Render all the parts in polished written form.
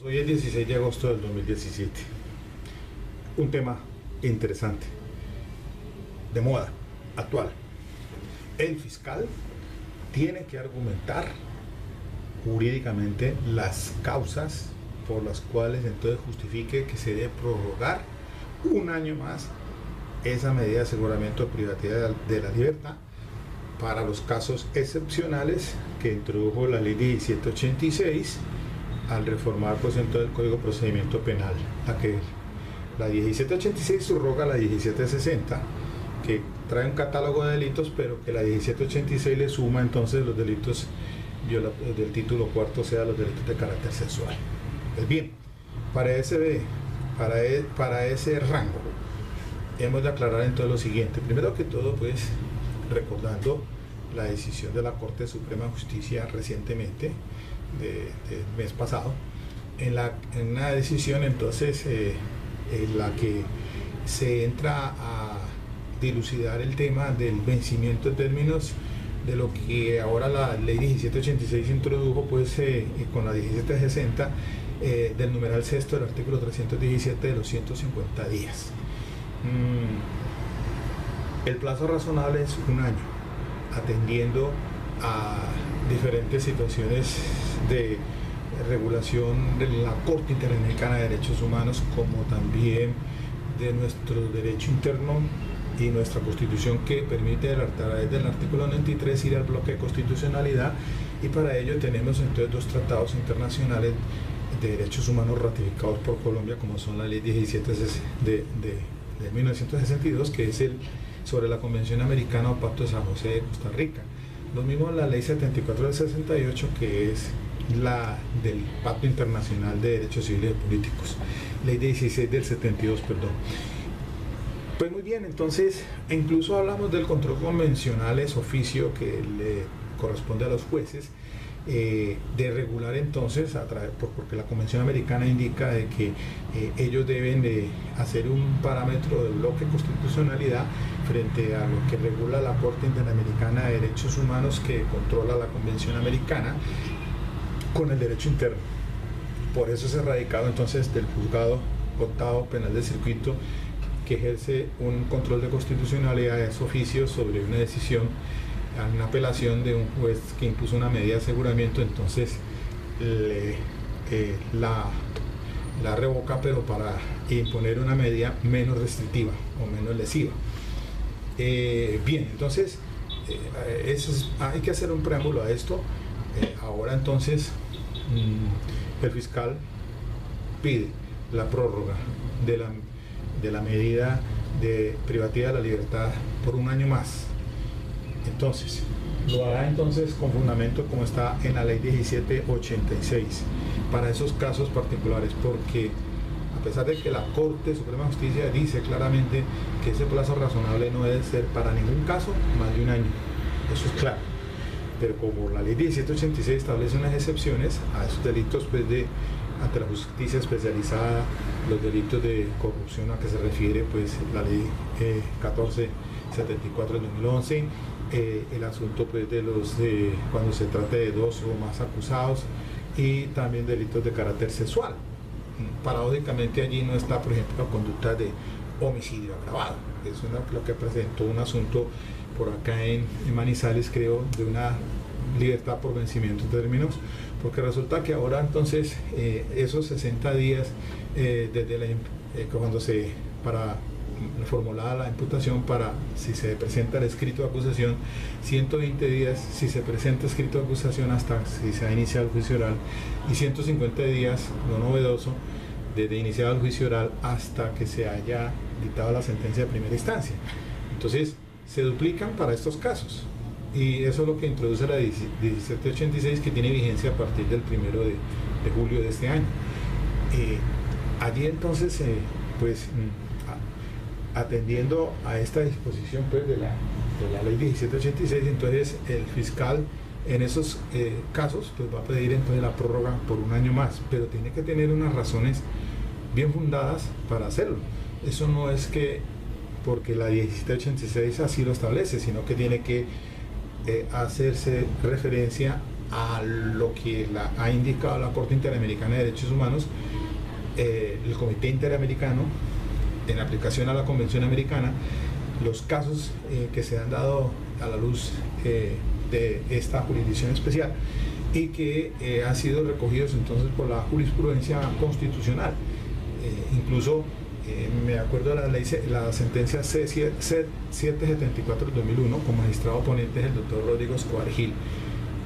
Hoy es 16 de agosto del 2017. Un tema interesante, de moda, actual. El fiscal tiene que argumentar jurídicamente las causas por las cuales entonces justifique que se debe prorrogar un año más esa medida de aseguramiento de privacidad de la libertad para los casos excepcionales que introdujo la ley 1786 al reformar pues entonces el Código de Procedimiento Penal. La 1786 subroga la 1760, que trae un catálogo de delitos, pero que la 1786 le suma entonces los delitos del título cuarto, o sea, los delitos de carácter sexual. Pues bien, para ese rango hemos de aclarar entonces lo siguiente. Primero que todo, pues, recordando la decisión de la Corte Suprema de Justicia recientemente, del mes pasado, en una decisión entonces en la que se entra a dilucidar el tema del vencimiento en términos de lo que ahora la ley 1786 introdujo pues con la 1760 del numeral sexto del artículo 317 de los 150 días. El plazo razonable es un año, atendiendo a diferentes situaciones de regulación de la Corte Interamericana de Derechos Humanos, como también de nuestro derecho interno y nuestra Constitución, que permite a través del artículo 93 ir al bloque de constitucionalidad, y para ello tenemos entonces dos tratados internacionales de derechos humanos ratificados por Colombia, como son la ley 17 de 1962, que es sobre la Convención Americana o Pacto de San José de Costa Rica. Lo mismo la ley 74 del 68, que es la del Pacto Internacional de Derechos Civiles y Políticos, ley 16 del 72, perdón. Pues muy bien, entonces incluso hablamos del control convencional ex oficio que le corresponde a los jueces, de regular entonces porque la Convención Americana indica de que ellos deben de hacer un parámetro de bloque de constitucionalidad frente a lo que regula la Corte Interamericana de Derechos Humanos, que controla la Convención Americana, con el derecho interno. Por eso es radicado entonces del juzgado octavo penal del circuito, que ejerce un control de constitucionalidad de oficio sobre una decisión, una apelación de un juez que impuso una medida de aseguramiento. Entonces la revoca, pero para imponer una medida menos restrictiva o menos lesiva. Bien, entonces hay que hacer un preámbulo a esto. Ahora entonces el fiscal pide la prórroga de la medida de privacidad de la libertad por un año más. Entonces lo hará entonces con fundamento como está en la ley 1786 para esos casos particulares, porque a pesar de que la Corte Suprema de Justicia dice claramente que ese plazo razonable no debe ser para ningún caso más de un año, eso es claro, pero como la ley 1786 establece unas excepciones a esos delitos pues ante la justicia especializada, los delitos de corrupción a que se refiere pues la ley 1474 del 2011, el asunto pues cuando se trate de dos o más acusados, y también delitos de carácter sexual. Paradójicamente allí no está, por ejemplo, la conducta de homicidio agravado. Es lo que presentó un asunto por acá en Manizales, creo, de una libertad por vencimiento de términos, porque resulta que ahora entonces esos 60 días desde cuando para formulada la imputación, para si se presenta el escrito de acusación, 120 días si se presenta escrito de acusación hasta si se ha iniciado el juicio oral, y 150 días, lo novedoso, desde iniciado el juicio oral hasta que se haya dictado la sentencia de primera instancia. Entonces se duplican para estos casos, y eso es lo que introduce la 1786, que tiene vigencia a partir del 1 de julio de este año. Allí entonces pues atendiendo a esta disposición pues de la ley 1786, entonces el fiscal en esos casos pues va a pedir entonces la prórroga por un año más, pero tiene que tener unas razones bien fundadas para hacerlo. Eso no es que porque la 1786 así lo establece, sino que tiene que hacerse referencia a lo que ha indicado la Corte Interamericana de Derechos Humanos, el Comité Interamericano, en aplicación a la Convención Americana, los casos que se han dado a la luz de esta jurisdicción especial y que han sido recogidos entonces por la jurisprudencia constitucional. Incluso me acuerdo de la sentencia C774 del 2001, como magistrado ponente es el doctor Rodrigo Escobar Gil,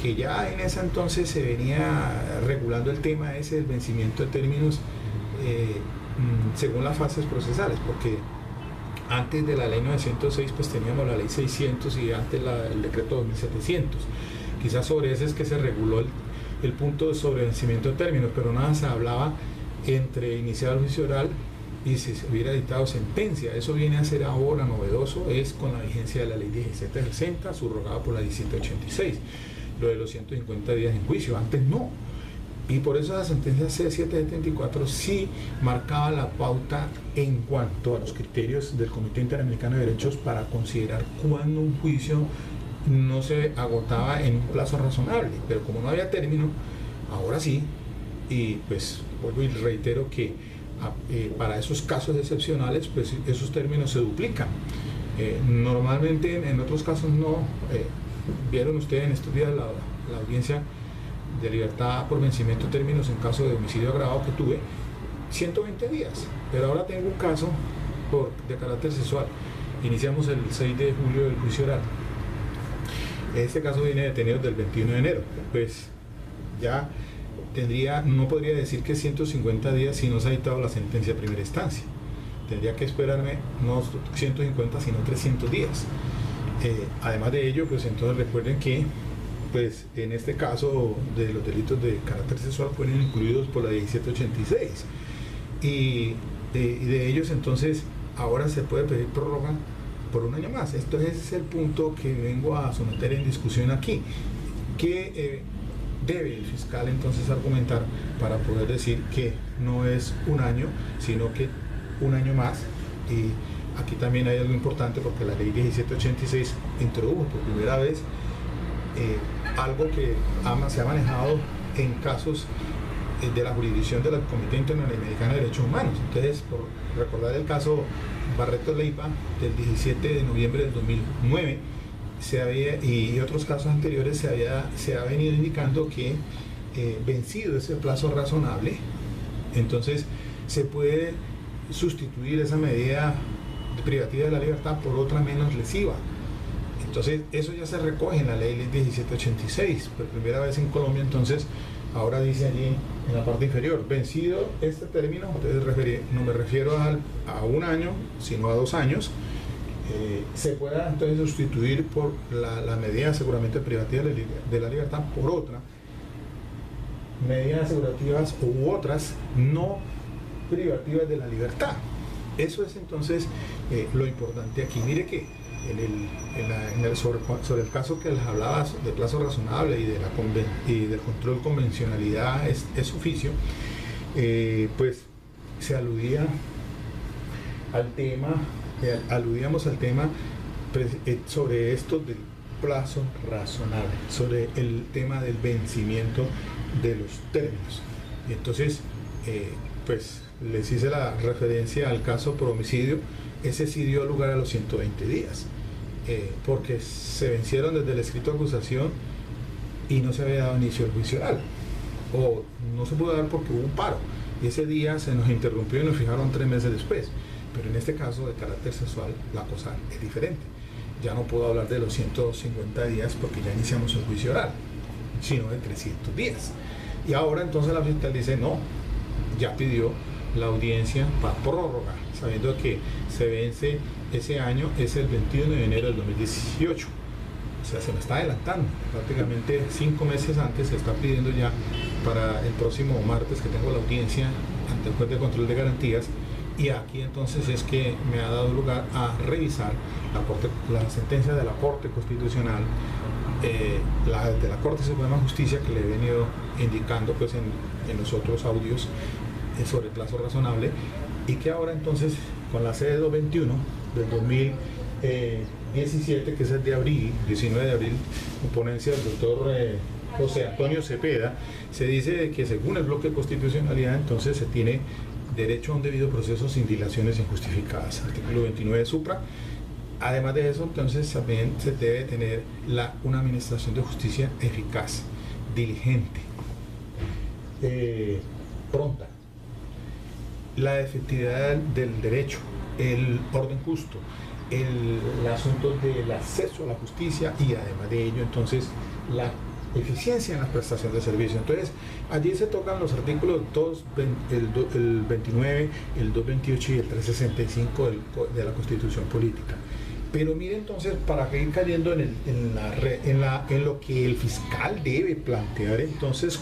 que ya en ese entonces se venía regulando el tema ese del vencimiento de términos según las fases procesales, porque antes de la ley 906 pues teníamos la ley 600 y antes el decreto 2700. Quizás sobre ese es que se reguló el punto de sobrevencimiento de términos, pero nada se hablaba entre iniciar el juicio oral y si se hubiera dictado sentencia. Eso viene a ser ahora novedoso, es con la vigencia de la ley 1760, subrogada por la 1786, lo de los 150 días en juicio. Antes no. Y por eso la sentencia C774 sí marcaba la pauta en cuanto a los criterios del Comité Interamericano de Derechos para considerar cuándo un juicio no se agotaba en un plazo razonable. Pero como no había término, ahora sí, y pues vuelvo y reitero que para esos casos excepcionales, pues esos términos se duplican. Normalmente en otros casos no. Vieron ustedes en estos días la audiencia de libertad por vencimiento de términos en caso de homicidio agravado que tuve, 120 días, pero ahora tengo un caso de carácter sexual. Iniciamos el 6 de julio del juicio oral. Este caso viene detenido del 21 de enero, pues ya no podría decir que 150 días si no se ha dictado la sentencia de primera instancia. Tendría que esperarme no 150 sino 300 días. Además de ello, pues entonces recuerden que pues en este caso de los delitos de carácter sexual fueron incluidos por la 1786 y de ellos entonces ahora se puede pedir prórroga por un año más. Ese es el punto que vengo a someter en discusión aquí, que debe el fiscal entonces argumentar para poder decir que no es un año, sino que un año más. Y aquí también hay algo importante porque la ley 1786 introdujo por primera vez algo que se ha manejado en casos de la jurisdicción del Comité Interamericano de Derechos Humanos. Entonces, por recordar el caso Barreto Leiva del 17 de noviembre del 2009, y otros casos anteriores se ha venido indicando que vencido ese plazo razonable, entonces se puede sustituir esa medida privativa de la libertad por otra menos lesiva. Entonces eso ya se recoge en la ley 1786 por primera vez en Colombia. Entonces ahora dice allí en la parte inferior, vencido este término, entonces no me refiero a un año sino a 2 años, se pueda entonces sustituir por la medida seguramente privativa de la libertad por otra medidas asegurativas u otras no privativas de la libertad. Eso es entonces lo importante aquí. Mire que sobre el caso que les hablaba de plazo razonable y del control convencionalidad es oficio, pues se aludía al tema, aludíamos al tema sobre esto del plazo razonable, sobre el tema del vencimiento de los términos. Y entonces, pues les hice la referencia al caso por homicidio. Ese sí dio lugar a los 120 días, porque se vencieron desde el escrito de acusación y no se había dado inicio al juicio oral, o no se pudo dar porque hubo un paro, y ese día se nos interrumpió y nos fijaron 3 meses después. Pero en este caso de carácter sexual la cosa es diferente. Ya no puedo hablar de los 150 días porque ya iniciamos el juicio oral, sino de 300 días. Y ahora entonces la fiscal dice no, ya pidió la audiencia para prórroga, sabiendo que se vence ese año, es el 21 de enero del 2018. O sea, se me está adelantando, prácticamente 5 meses antes se está pidiendo ya para el próximo martes que tengo la audiencia ante el juez de control de garantías. Y aquí entonces es que me ha dado lugar a revisar la sentencia de la Corte Constitucional, de la Corte Suprema de Justicia, que le he venido indicando pues en los otros audios sobre el plazo razonable, y que ahora entonces con la sede 221 del 2017, que es el de abril, 19 de abril, con ponencia del doctor José Antonio Cepeda, se dice que según el bloque de constitucionalidad, entonces se tiene derecho a un debido proceso sin dilaciones injustificadas. Artículo 29 supra. Además de eso, entonces también se debe tener una administración de justicia eficaz, diligente, pronta, la efectividad del derecho, el orden justo, el asunto del acceso a la justicia y además de ello, entonces, la eficiencia en la prestación de servicio. Entonces, allí se tocan los artículos 2, el 29, el 228 y el 365 de la Constitución Política. Pero mire entonces, para ir cayendo en lo que el fiscal debe plantear entonces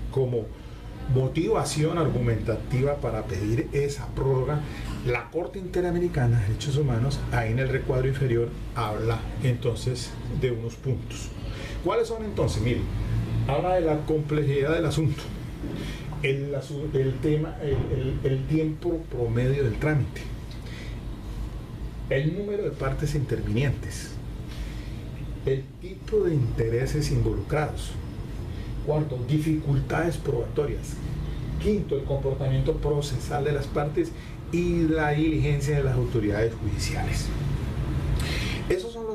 como motivación argumentativa para pedir esa prórroga, la Corte Interamericana de Derechos Humanos, ahí en el recuadro inferior, habla entonces de unos puntos. ¿Cuáles son entonces? Mire, habla de la complejidad del asunto, el tiempo promedio del trámite, el número de partes intervinientes, el tipo de intereses involucrados. Cuarto, dificultades probatorias. Quinto, el comportamiento procesal de las partes y la diligencia de las autoridades judiciales. Esos son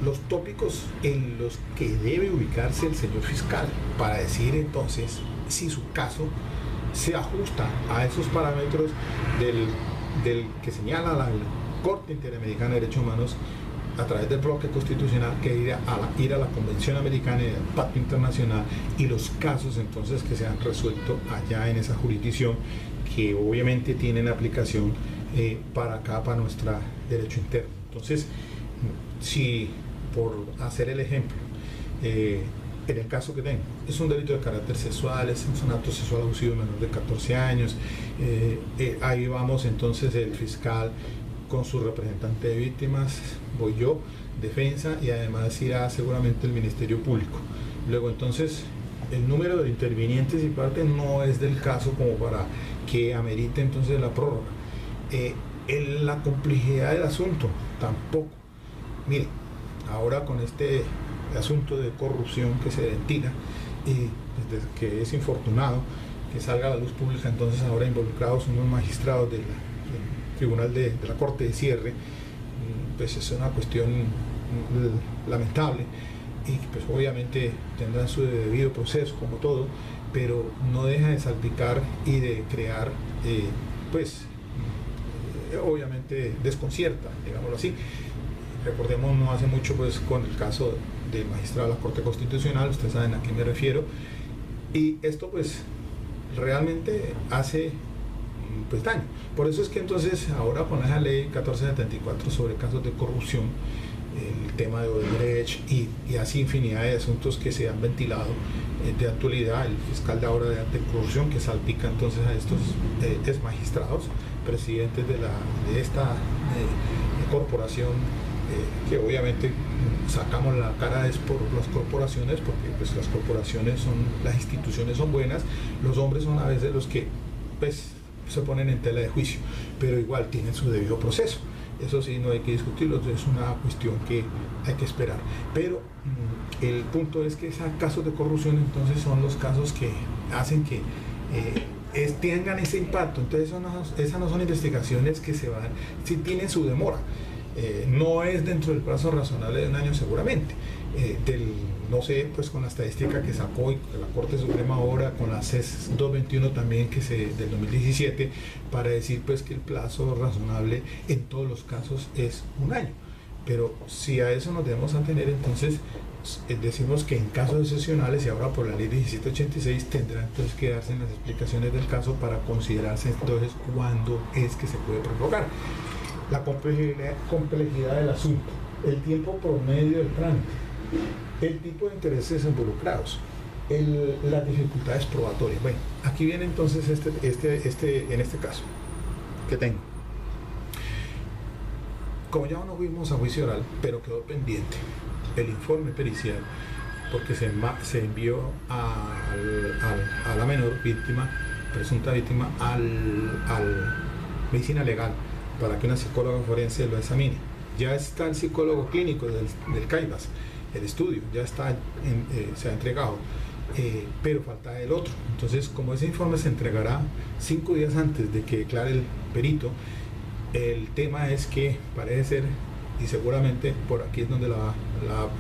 los tópicos en los que debe ubicarse el señor fiscal para decir entonces si su caso se ajusta a esos parámetros del que señala la Corte Interamericana de Derechos Humanos a través del bloque constitucional, que ir a la Convención Americana y al Pacto Internacional, y los casos entonces que se han resuelto allá en esa jurisdicción, que obviamente tienen aplicación para acá, para nuestro derecho interno. Entonces, si por hacer el ejemplo, en el caso que tengo, es un delito de carácter sexual, es un acto sexual abusivo menor de 14 años, ahí vamos entonces el fiscal con su representante de víctimas, voy yo, defensa, y además irá seguramente el Ministerio Público. Luego entonces el número de intervinientes y partes no es del caso como para que amerite entonces la prórroga. La complejidad del asunto tampoco. Mire, ahora con este asunto de corrupción que se ventila, desde que es infortunado que salga a la luz pública, entonces ahora involucrados unos magistrados del Tribunal de la Corte de Cierre, pues es una cuestión lamentable, y pues obviamente tendrán su debido proceso como todo, pero no deja de salpicar y de crear obviamente desconcierta, digámoslo así. Recordemos, no hace mucho pues con el caso del magistrado de la Corte Constitucional, ustedes saben a qué me refiero, y esto pues realmente hace pues daño. Por eso es que entonces ahora con esa ley 1474 sobre casos de corrupción, el tema de Odebrecht y así infinidad de asuntos que se han ventilado de actualidad, el fiscal de ahora de anticorrupción que salpica entonces a estos exmagistrados, presidentes de esta corporación, que obviamente sacamos la cara es por las corporaciones, porque pues las corporaciones las instituciones son buenas, los hombres son a veces los que pues se ponen en tela de juicio, pero igual tienen su debido proceso. Eso sí, no hay que discutirlo, es una cuestión que hay que esperar. Pero el punto es que esos casos de corrupción entonces son los casos que hacen que tengan ese impacto. Entonces esas no son investigaciones que se van, si tienen su demora. No es dentro del plazo razonable de un año seguramente. No sé, pues con la estadística que sacó y la Corte Suprema ahora, con la CES 221 también del 2017, para decir pues que el plazo razonable en todos los casos es un año. Pero si a eso nos debemos atener, entonces decimos que en casos excepcionales, y ahora por la ley 1786 tendrán entonces que darse las explicaciones del caso para considerarse entonces cuándo es que se puede prorrogar. La complejidad del asunto, el tiempo promedio del trámite, el tipo de intereses involucrados, las dificultades probatorias. Bueno, aquí viene entonces en este caso que tengo. Como ya no fuimos a juicio oral, pero quedó pendiente el informe pericial, porque se envió a la menor víctima, presunta víctima, al medicina legal, para que una psicóloga forense lo examine. Ya está el psicólogo clínico del CAIBAS, el estudio, ya está se ha entregado, pero falta el otro. Entonces, como ese informe se entregará 5 días antes de que declare el perito, el tema es que parece ser, y seguramente por aquí es donde va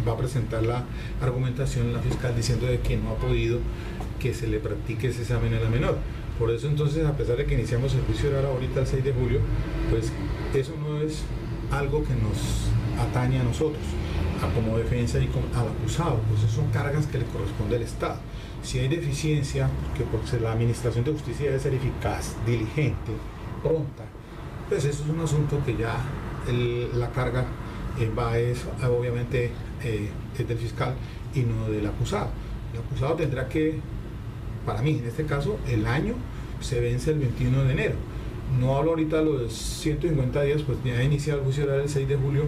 a presentar la argumentación la fiscal, diciendo de que no ha podido que se le practique ese examen a la menor. Por eso entonces, a pesar de que iniciamos el juicio oral ahorita el 6 de julio, pues eso no es algo que nos atañe a nosotros, como defensa y al acusado, pues eso son cargas que le corresponde al Estado. Si hay deficiencia, porque la administración de justicia debe ser eficaz, diligente, pronta, pues eso es un asunto que ya la carga obviamente es del fiscal y no del acusado. El acusado tendrá que, para mí en este caso, el año se vence el 21 de enero. No hablo ahorita de los 150 días, pues ya ha iniciado el juicio oral el 6 de julio,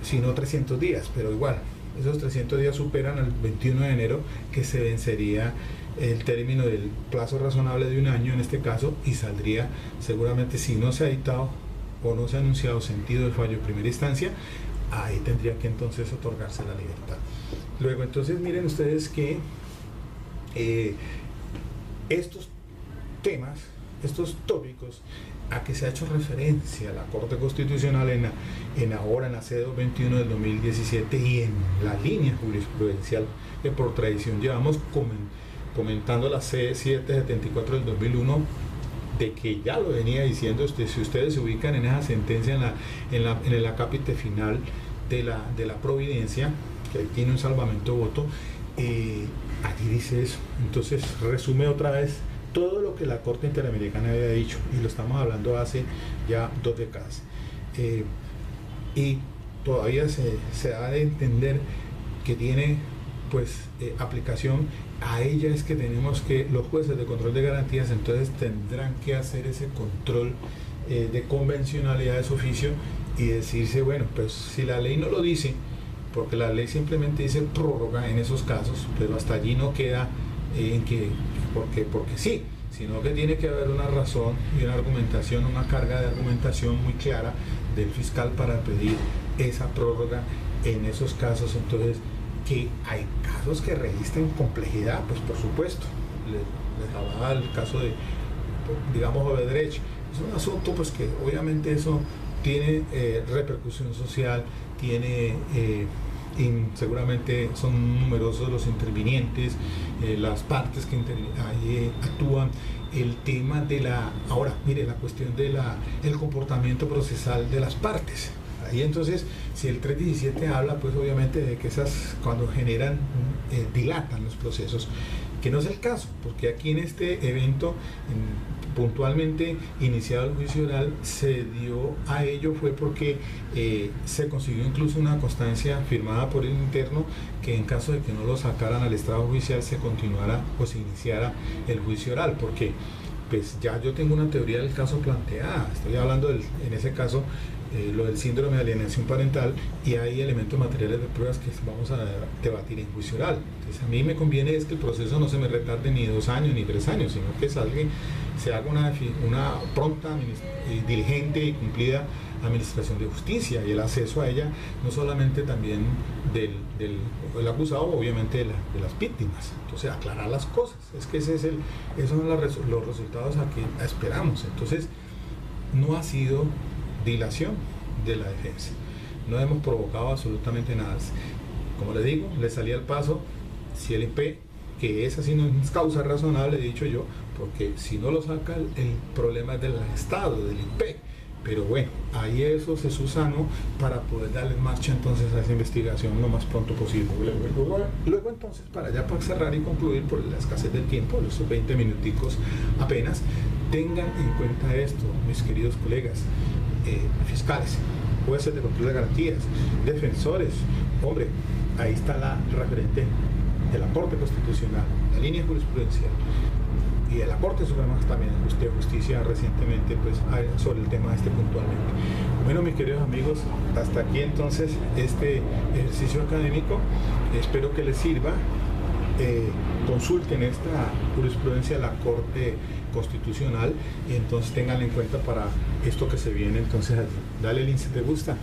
sino 300 días, pero igual, esos 300 días superan al 21 de enero, que se vencería el término del plazo razonable de un año en este caso, y saldría seguramente, si no se ha dictado o no se ha anunciado sentido del fallo de primera instancia, ahí tendría que entonces otorgarse la libertad. Luego, entonces, miren ustedes que estos temas, estos tópicos a que se ha hecho referencia a la Corte Constitucional en la C-221 del 2017 y en la línea jurisprudencial que por tradición llevamos comentando la C-774 del 2001, de que ya lo venía diciendo, si ustedes se ubican en esa sentencia en el acápite final de la providencia, que tiene un salvamento voto, allí dice eso. Entonces resume otra vez todo lo que la Corte Interamericana había dicho, y lo estamos hablando hace ya 2 décadas. Y todavía se da de entender que tiene pues aplicación. A ella es que tenemos que, los jueces de control de garantías entonces tendrán que hacer ese control de convencionalidad de su oficio y decirse, bueno, pues si la ley no lo dice, porque la ley simplemente dice prórroga en esos casos, pero hasta allí no queda en que porque sí, sino que tiene que haber una razón y una argumentación, una carga de argumentación muy clara del fiscal para pedir esa prórroga en esos casos. Entonces, que hay casos que registran complejidad, pues por supuesto, les hablaba el caso de, digamos, Odebrecht. Es un asunto pues que obviamente eso tiene repercusión social, tiene seguramente son numerosos los intervinientes, las partes que ahí actúan. El tema de ahora mire, la cuestión de el comportamiento procesal de las partes. Ahí entonces, si el 317 habla, pues obviamente de que esas, cuando generan, dilatan los procesos, que no es el caso, porque aquí en este evento, puntualmente iniciado el juicio oral, se dio a ello fue porque se consiguió incluso una constancia firmada por el interno que en caso de que no lo sacaran al estrado judicial se continuara o se iniciara el juicio oral, porque pues ya yo tengo una teoría del caso planteada. Estoy hablando en ese caso lo del síndrome de alienación parental, y hay elementos materiales de pruebas que vamos a debatir en juicio oral. Entonces a mí me conviene es que el proceso no se me retarde ni 2 años ni 3 años, sino que se haga una pronta, diligente y cumplida administración de justicia, y el acceso a ella no solamente también del acusado, obviamente de las víctimas. Entonces aclarar las cosas, es que esos son los resultados a que esperamos. Entonces no ha sido dilación de la defensa, no hemos provocado absolutamente nada. Como le digo, le salía al paso si el IP, que esa sí no es causa razonable, he dicho yo, porque si no lo saca el problema es del Estado, del IP. Pero bueno, ahí eso se subsanó para poder darle marcha entonces a esa investigación lo más pronto posible. Luego entonces, para cerrar y concluir por la escasez del tiempo, los 20 minuticos apenas, tengan en cuenta esto, mis queridos colegas, fiscales, jueces de control de garantías, defensores. Hombre, ahí está la referente de la Corte Constitucional, la línea jurisprudencial, y de la Corte Suprema también de Justicia recientemente, pues sobre el tema puntualmente. Bueno, mis queridos amigos, hasta aquí entonces este ejercicio académico. Espero que les sirva. Consulten esta jurisprudencia de la Corte Constitucional y entonces tengan en cuenta para esto que se viene entonces allí. Dale, Lin, si te gusta.